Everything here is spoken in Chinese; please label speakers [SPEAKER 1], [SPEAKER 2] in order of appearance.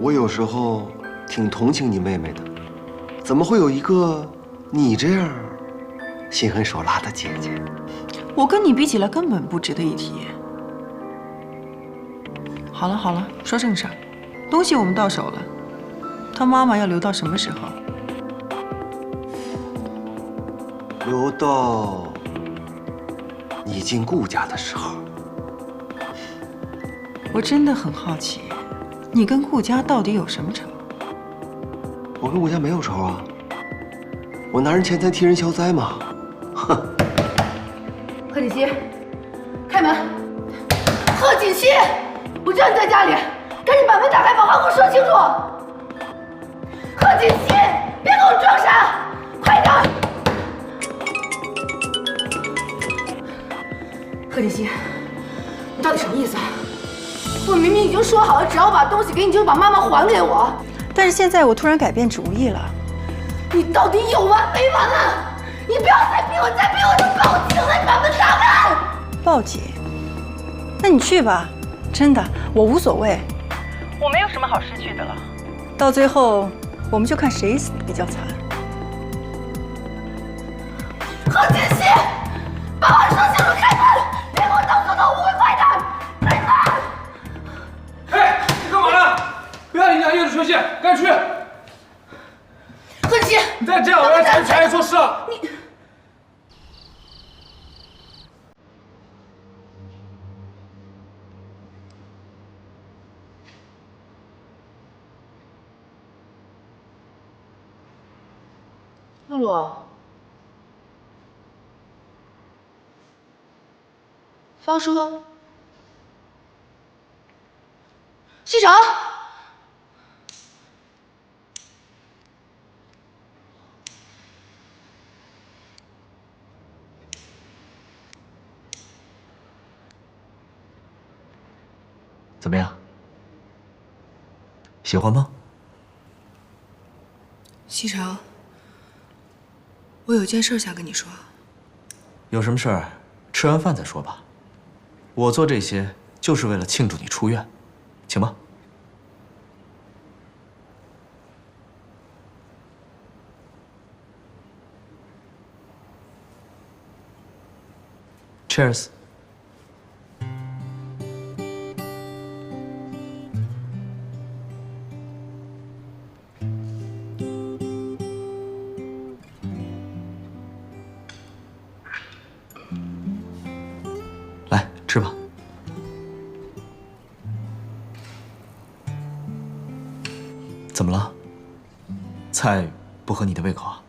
[SPEAKER 1] 我有时候挺同情你妹妹的，怎么会有一个你这样心狠手辣的姐姐？
[SPEAKER 2] 我跟你比起来根本不值得一提。好了好了，说正事儿，东西我们到手了，他妈妈要留到什么时候？
[SPEAKER 1] 留到你进顾家的时候。
[SPEAKER 2] 我真的很好奇，你跟顾家到底有什么仇？
[SPEAKER 1] 我跟顾家没有仇啊，我拿人钱财替人消灾嘛。哼。
[SPEAKER 3] 贺锦熙，開門！賀锦熙，我知道你在家裡，趕緊把門打開，把話給我說清楚。賀錦熙，別給我裝傻，快點！賀錦熙，你到底什麼意思啊？我明明已經說好了，只要我把東西給你，就把媽媽還給我。
[SPEAKER 2] 但是現在我突然改變主意了。
[SPEAKER 3] 你到底有完沒完啊？你不要再逼我，再逼我就報警了！你把門打開！
[SPEAKER 2] 報警？那你去吧，真的，我無所謂。我沒有什麼好失去的了。到最後，我們就看誰死得比較慘。
[SPEAKER 3] 賀錦熙，把話說清楚，開門！別給我當做頭污，快點！開門！
[SPEAKER 4] 哎，你幹嘛呢？不要影響業主休息，趕緊去！
[SPEAKER 3] 賀錦熙，
[SPEAKER 4] 你再這樣，我要查你做事了。
[SPEAKER 3] 你。露露，方叔，西城，
[SPEAKER 5] 怎麼樣？喜歡嗎？
[SPEAKER 3] 西城。我有件事想跟你說。
[SPEAKER 5] 有什麼事兒，吃完飯再說吧。我做這些就是為了慶祝你出院，請吧。Cheers。来吃吧。怎么了？菜不合你的胃口啊？